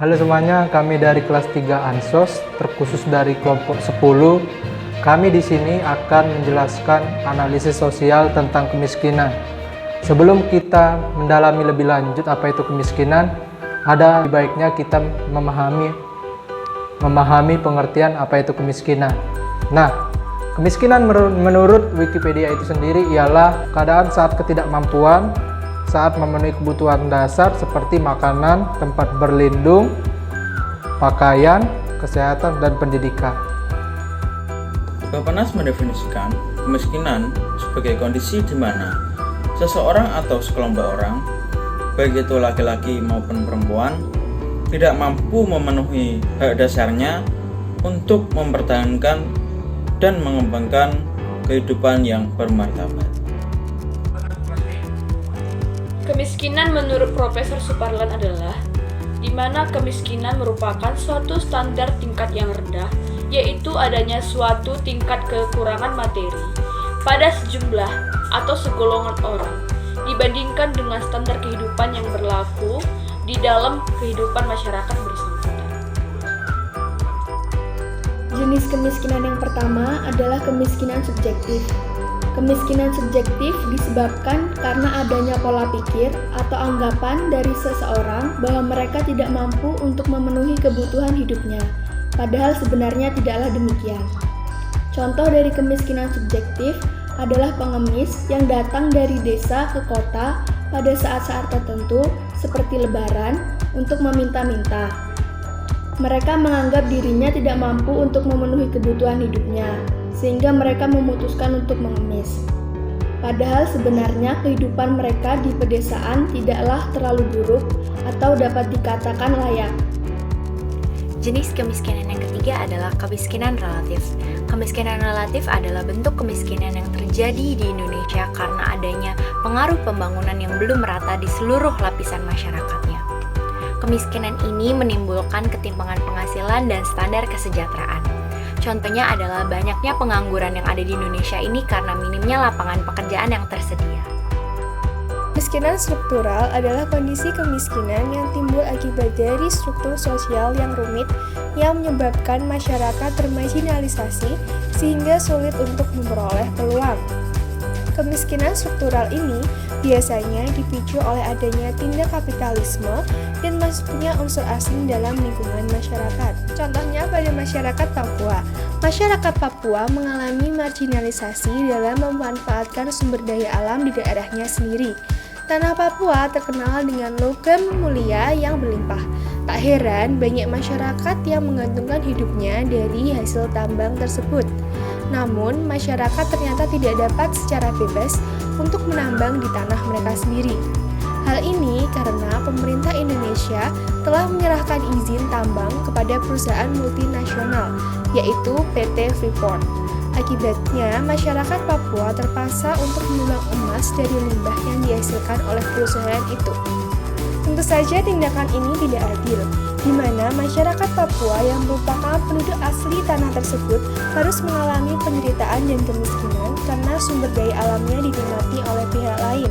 Halo semuanya, kami dari kelas 3 Ansos, terkhusus dari kelompok 10. Kami di sini akan menjelaskan analisis sosial tentang kemiskinan. Sebelum kita mendalami lebih lanjut apa itu kemiskinan, ada baiknya kita memahami pengertian apa itu kemiskinan. Nah, kemiskinan menurut Wikipedia itu sendiri ialah keadaan saat ketidakmampuan saat memenuhi kebutuhan dasar seperti makanan, tempat berlindung, pakaian, kesehatan, dan pendidikan. Bappenas mendefinisikan kemiskinan sebagai kondisi di mana seseorang atau sekelompok orang, baik itu laki-laki maupun perempuan, tidak mampu memenuhi hak dasarnya untuk mempertahankan dan mengembangkan kehidupan yang bermartabat. Kemiskinan menurut Profesor Suparlan adalah di mana kemiskinan merupakan suatu standar tingkat yang rendah, yaitu adanya suatu tingkat kekurangan materi pada sejumlah atau segolongan orang dibandingkan dengan standar kehidupan yang berlaku di dalam kehidupan masyarakat bersangkutan. Jenis kemiskinan yang pertama adalah kemiskinan subjektif. Kemiskinan subjektif disebabkan karena adanya pola pikir atau anggapan dari seseorang bahwa mereka tidak mampu untuk memenuhi kebutuhan hidupnya, padahal sebenarnya tidaklah demikian. Contoh dari kemiskinan subjektif adalah pengemis yang datang dari desa ke kota pada saat-saat tertentu seperti lebaran untuk meminta-minta. Mereka menganggap dirinya tidak mampu untuk memenuhi kebutuhan hidupnya, sehingga mereka memutuskan untuk mengemis. Padahal sebenarnya kehidupan mereka di pedesaan tidaklah terlalu buruk atau dapat dikatakan layak. Jenis kemiskinan yang ketiga adalah kemiskinan relatif. Kemiskinan relatif adalah bentuk kemiskinan yang terjadi di Indonesia karena adanya pengaruh pembangunan yang belum merata di seluruh lapisan masyarakatnya. Kemiskinan ini menimbulkan ketimpangan penghasilan dan standar kesejahteraan. Contohnya adalah banyaknya pengangguran yang ada di Indonesia ini karena minimnya lapangan pekerjaan yang tersedia. Kemiskinan struktural adalah kondisi kemiskinan yang timbul akibat dari struktur sosial yang rumit yang menyebabkan masyarakat termarginalisasi sehingga sulit untuk memperoleh peluang. Kemiskinan struktural ini biasanya dipicu oleh adanya tindak kapitalisme dan masuknya unsur asing dalam lingkungan masyarakat. Contohnya pada masyarakat Papua. Masyarakat Papua mengalami marginalisasi dalam memanfaatkan sumber daya alam di daerahnya sendiri. Tanah Papua terkenal dengan logam mulia yang berlimpah. Tak heran banyak masyarakat yang menggantungkan hidupnya dari hasil tambang tersebut. Namun, masyarakat ternyata tidak dapat secara bebas untuk menambang di tanah mereka sendiri. Hal ini karena pemerintah Indonesia telah menyerahkan izin tambang kepada perusahaan multinasional, yaitu PT Freeport. Akibatnya, masyarakat Papua terpaksa untuk menambang emas dari limbah yang dihasilkan oleh perusahaan itu. Tentu saja tindakan ini tidak adil, di mana masyarakat Papua yang merupakan penduduk asli tanah tersebut harus mengalami penderitaan dan kemiskinan karena sumber daya alamnya dinikmati oleh pihak lain.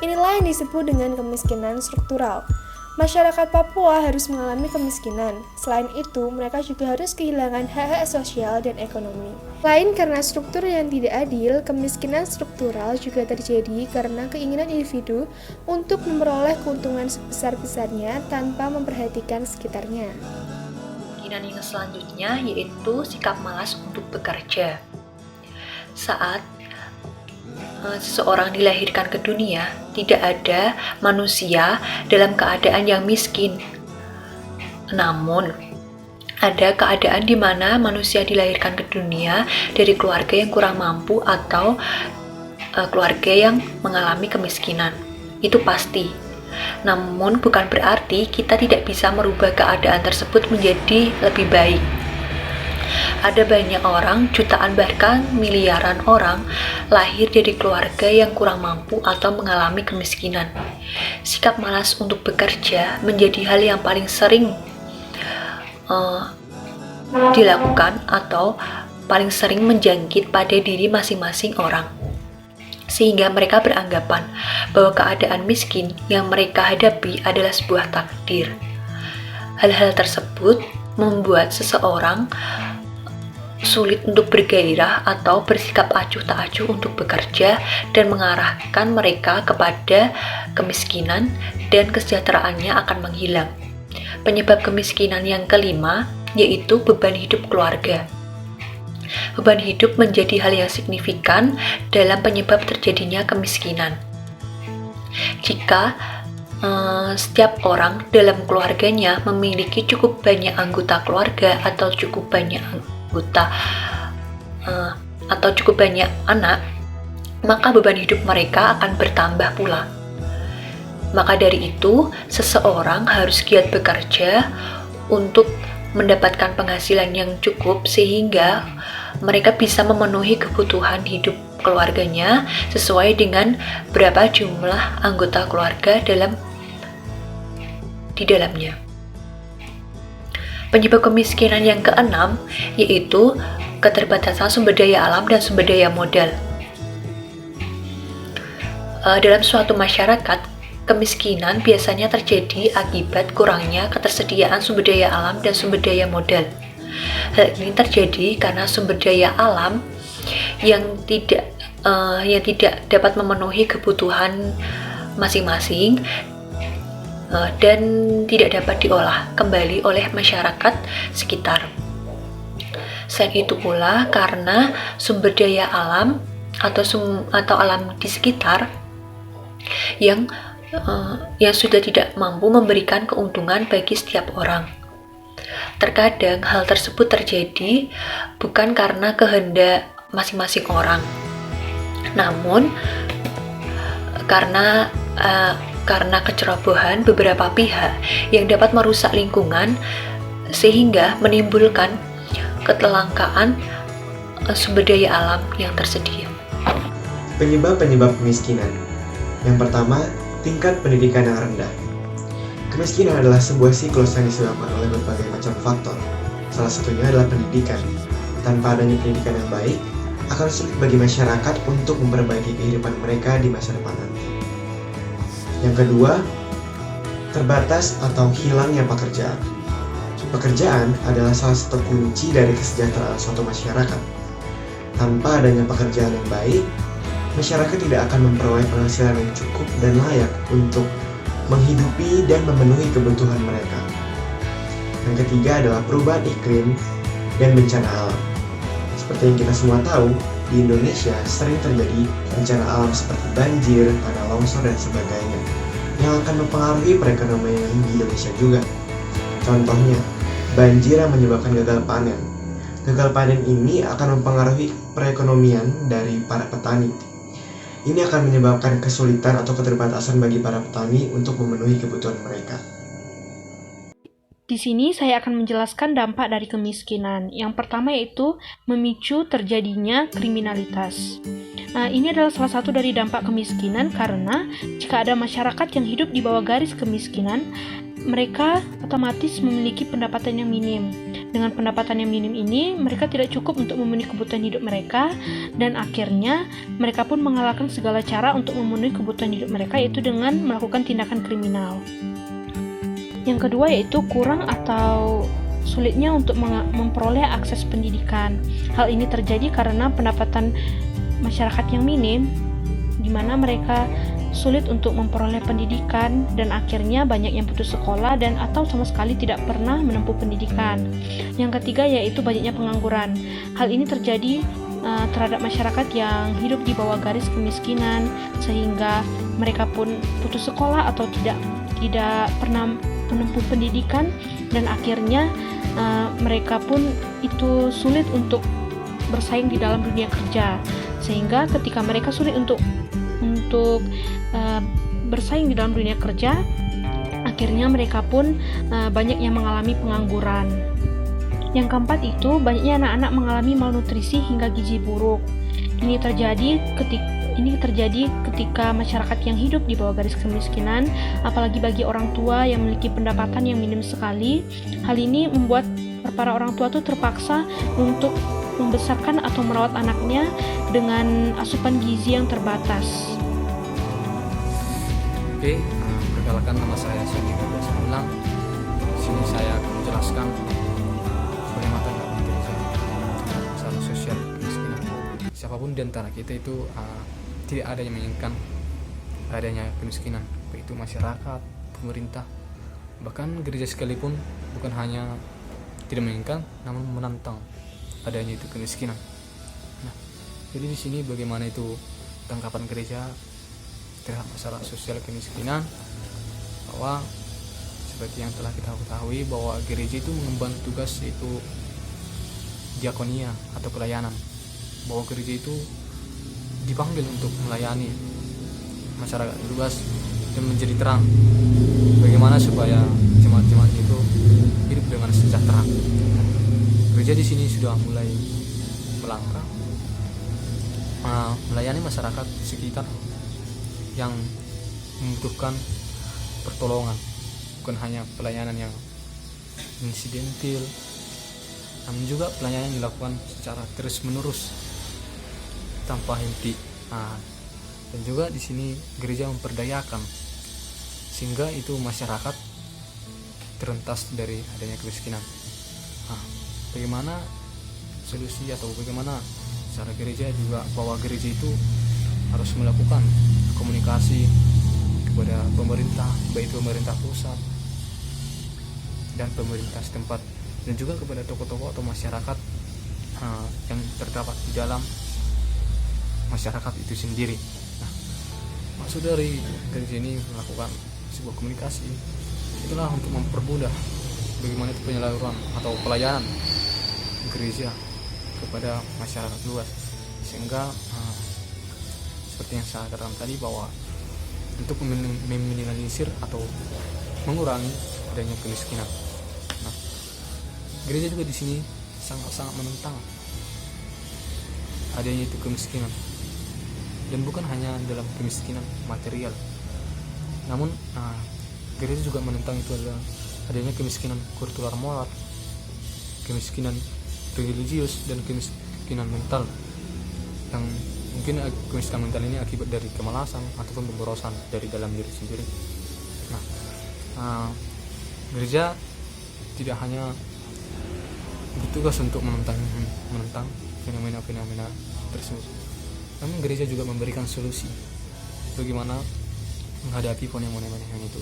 Inilah yang disebut dengan kemiskinan struktural. Masyarakat Papua harus mengalami kemiskinan. Selain itu, mereka juga harus kehilangan hak-hak sosial dan ekonomi. Selain karena struktur yang tidak adil, kemiskinan struktural juga terjadi karena keinginan individu untuk memperoleh keuntungan sebesar-besarnya tanpa memperhatikan sekitarnya. Kemiskinan yang selanjutnya yaitu sikap malas untuk bekerja. Saat seseorang dilahirkan ke dunia, tidak ada manusia dalam keadaan yang miskin. Namun, ada keadaan di mana manusia dilahirkan ke dunia dari keluarga yang kurang mampu atau keluarga yang mengalami kemiskinan. Itu pasti. Namun, bukan berarti kita tidak bisa merubah keadaan tersebut menjadi lebih baik. Ada banyak orang, jutaan bahkan miliaran orang lahir dari keluarga yang kurang mampu atau mengalami kemiskinan. Sikap malas untuk bekerja menjadi hal yang paling sering dilakukan atau paling sering menjangkit pada diri masing-masing orang. Sehingga mereka beranggapan bahwa keadaan miskin yang mereka hadapi adalah sebuah takdir. Hal-hal tersebut membuat seseorang sulit untuk bergairah atau bersikap acuh tak acuh untuk bekerja dan mengarahkan mereka kepada kemiskinan dan kesejahteraannya akan menghilang. Penyebab kemiskinan yang kelima yaitu beban hidup keluarga. Beban hidup menjadi hal yang signifikan dalam penyebab terjadinya kemiskinan. Jika setiap orang dalam keluarganya memiliki cukup banyak anggota keluarga atau cukup banyak anak, maka beban hidup mereka akan bertambah pula. Maka dari itu, seseorang harus giat bekerja untuk mendapatkan penghasilan yang cukup sehingga mereka bisa memenuhi kebutuhan hidup keluarganya sesuai dengan berapa jumlah anggota keluarga di dalamnya. Penyebab kemiskinan yang keenam yaitu keterbatasan sumber daya alam dan sumber daya modal. Dalam suatu masyarakat, kemiskinan biasanya terjadi akibat kurangnya ketersediaan sumber daya alam dan sumber daya modal. Hal ini terjadi karena sumber daya alam yang tidak dapat memenuhi kebutuhan masing-masing dan tidak dapat diolah kembali oleh masyarakat sekitar. Selain itu pula karena sumber daya alam atau alam di sekitar yang sudah tidak mampu memberikan keuntungan bagi setiap orang. Terkadang hal tersebut terjadi bukan karena kehendak masing-masing orang, namun karena kecerobohan beberapa pihak yang dapat merusak lingkungan sehingga menimbulkan ketelangkaan sumber daya alam yang tersedia. Penyebab-penyebab kemiskinan. Yang pertama, tingkat pendidikan yang rendah. Kemiskinan adalah sebuah siklus yang disebabkan oleh berbagai macam faktor. Salah satunya adalah pendidikan. Tanpa adanya pendidikan yang baik, akan sulit bagi masyarakat untuk memperbaiki kehidupan mereka di masa depan nanti. Yang kedua, terbatas atau hilangnya pekerjaan. Pekerjaan adalah salah satu kunci dari kesejahteraan suatu masyarakat. Tanpa adanya pekerjaan yang baik, masyarakat tidak akan memperoleh penghasilan yang cukup dan layak untuk menghidupi dan memenuhi kebutuhan mereka. Yang ketiga adalah perubahan iklim dan bencana alam. Seperti yang kita semua tahu, di Indonesia sering terjadi bencana alam seperti banjir, tanah longsor, dan sebagainya yang akan mempengaruhi perekonomian di Indonesia juga. Contohnya, banjir yang menyebabkan gagal panen. Gagal panen ini akan mempengaruhi perekonomian dari para petani. Ini akan menyebabkan kesulitan atau keterbatasan bagi para petani untuk memenuhi kebutuhan mereka. Di sini saya akan menjelaskan dampak dari kemiskinan. Yang pertama yaitu memicu terjadinya kriminalitas. Nah, ini adalah salah satu dari dampak kemiskinan karena jika ada masyarakat yang hidup di bawah garis kemiskinan, mereka otomatis memiliki pendapatan yang minim. Dengan pendapatan yang minim ini, mereka tidak cukup untuk memenuhi kebutuhan hidup mereka dan akhirnya mereka pun mengalahkan segala cara untuk memenuhi kebutuhan hidup mereka yaitu dengan melakukan tindakan kriminal. Yang kedua yaitu kurang atau sulitnya untuk memperoleh akses pendidikan. Hal ini terjadi karena pendapatan masyarakat yang minim, di mana mereka sulit untuk memperoleh pendidikan dan akhirnya banyak yang putus sekolah dan atau sama sekali tidak pernah menempuh pendidikan. Yang ketiga yaitu banyaknya pengangguran. Hal ini terjadi terhadap masyarakat yang hidup di bawah garis kemiskinan sehingga mereka pun putus sekolah atau tidak pernah menempuh pendidikan dan akhirnya mereka pun itu sulit untuk bersaing di dalam dunia kerja, sehingga ketika mereka sulit untuk bersaing di dalam dunia kerja, akhirnya mereka pun banyak yang mengalami pengangguran. Yang keempat itu banyaknya anak-anak mengalami malnutrisi hingga gizi buruk. Ini terjadi ketika masyarakat yang hidup di bawah garis kemiskinan, apalagi bagi orang tua yang memiliki pendapatan yang minim sekali. Hal ini membuat para orang tua itu terpaksa untuk membesarkan atau merawat anaknya dengan asupan gizi yang terbatas. Oke, perkenalkan nama saya Sandi Gamilang. Di sini saya akan menjelaskan bagaimana tanggapan gereja masalah sosial kemiskinan. Siapapun di antara kita itu tidak ada yang menginginkan adanya kemiskinan, baik itu masyarakat, pemerintah, bahkan gereja sekalipun bukan hanya tidak menginginkan, namun menantang adanya itu kemiskinan. Nah, jadi di sini bagaimana itu tanggapan gereja terhadap masalah sosial kemiskinan, bahwa seperti yang telah kita ketahui bahwa gereja itu mengemban tugas yaitu diakonia atau pelayanan, bahwa gereja itu dipanggil untuk melayani masyarakat luas dan menjadi terang bagaimana supaya jemaat-jemaat itu hidup dengan sejahtera. Gereja di sini sudah mulai melangkah melayani masyarakat sekitar yang membutuhkan pertolongan, bukan hanya pelayanan yang insidentil, namun juga pelayanan yang dilakukan secara terus-menerus tanpa henti. Dan juga di sini gereja memperdayakan sehingga itu masyarakat terentas dari adanya kemiskinan. Bagaimana solusi atau bagaimana cara gereja juga, bahwa gereja itu harus melakukan komunikasi kepada pemerintah, baik itu pemerintah pusat dan pemerintah setempat, dan juga kepada tokoh-tokoh atau masyarakat yang terdapat di dalam masyarakat itu sendiri. Nah, maksud dari gereja ini melakukan sebuah komunikasi itulah untuk mempermudah bagaimana itu penyaluran atau pelayanan gereja kepada masyarakat luas, sehingga seperti yang saya katakan tadi, bahwa untuk meminimalisir atau mengurangi adanya kemiskinan. Nah, gereja juga di sini sangat-sangat menentang adanya itu kemiskinan, dan bukan hanya dalam kemiskinan material, namun gereja juga menentang itu adalah adanya kemiskinan kultural moral, kemiskinan religius, dan kemiskinan mental, yang mungkin kemiskinan mental ini akibat dari kemalasan ataupun pemborosan dari dalam diri sendiri. Nah, gereja tidak hanya bertugas untuk menentang fenomena-fenomena tersebut, namun gereja juga memberikan solusi bagaimana menghadapi fenomena itu.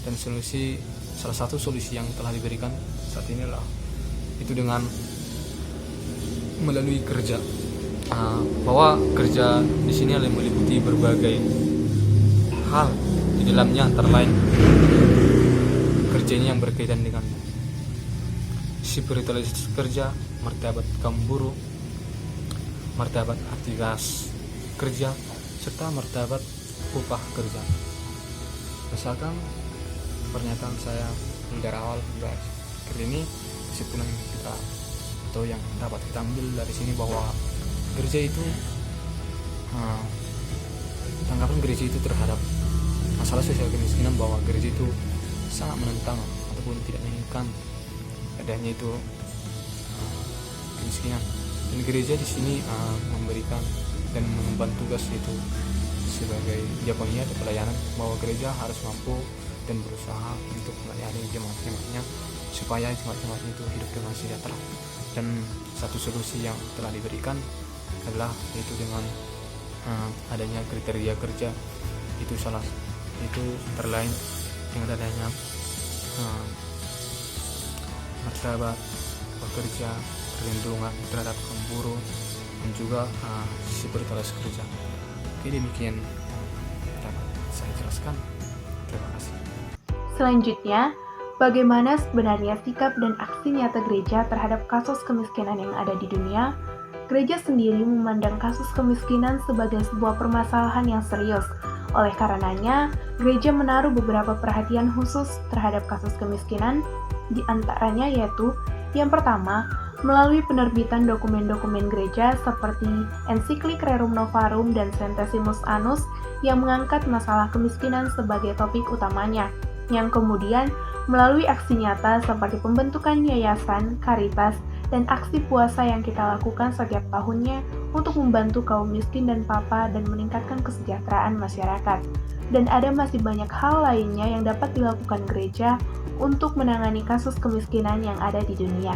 Dan salah satu solusi yang telah diberikan saat ini adalah itu dengan melalui kerja, bahwa kerja di sini adalah meliputi berbagai hal di dalamnya, antara lain kerjanya yang berkaitan dengan spiritualitas kerja, martabat kaum buruh, martabat aktivitas kerja, serta martabat upah kerja. Misalkan pernyataan saya dari awal hingga akhir ini, kesimpulan kita atau yang dapat kita ambil dari sini bahwa gereja itu tanggapan gereja itu terhadap masalah sosial kemiskinan, bahwa gereja itu sangat menentang ataupun tidak menginginkan adanya itu kemiskinan. Dan gereja di sini memberikan dan mengemban tugas itu sebagai diakonia atau pelayanan, bahwa gereja harus mampu dan berusaha untuk melayani jemaat-jemaatnya supaya jemaat-jemaatnya itu hidup dengan sejahtera. Dan satu solusi yang telah diberikan adalah yaitu dengan adanya kriteria kerja, itu terlain dengan adanya martabat pekerja, perlindungan terhadap kaum buruh, dan juga spiritualitas kerja. Oke, demikian dapat saya jelaskan. Terima kasih. Selanjutnya, bagaimana sebenarnya sikap dan aksi nyata gereja terhadap kasus kemiskinan yang ada di dunia? Gereja sendiri memandang kasus kemiskinan sebagai sebuah permasalahan yang serius. Oleh karenanya, gereja menaruh beberapa perhatian khusus terhadap kasus kemiskinan, di antaranya yaitu yang pertama, melalui penerbitan dokumen-dokumen gereja seperti Ensiklik Rerum Novarum dan Centesimus Annus yang mengangkat masalah kemiskinan sebagai topik utamanya, yang kemudian melalui aksi nyata seperti pembentukan yayasan, karitas, dan aksi puasa yang kita lakukan setiap tahunnya untuk membantu kaum miskin dan papa dan meningkatkan kesejahteraan masyarakat. Dan ada masih banyak hal lainnya yang dapat dilakukan gereja untuk menangani kasus kemiskinan yang ada di dunia.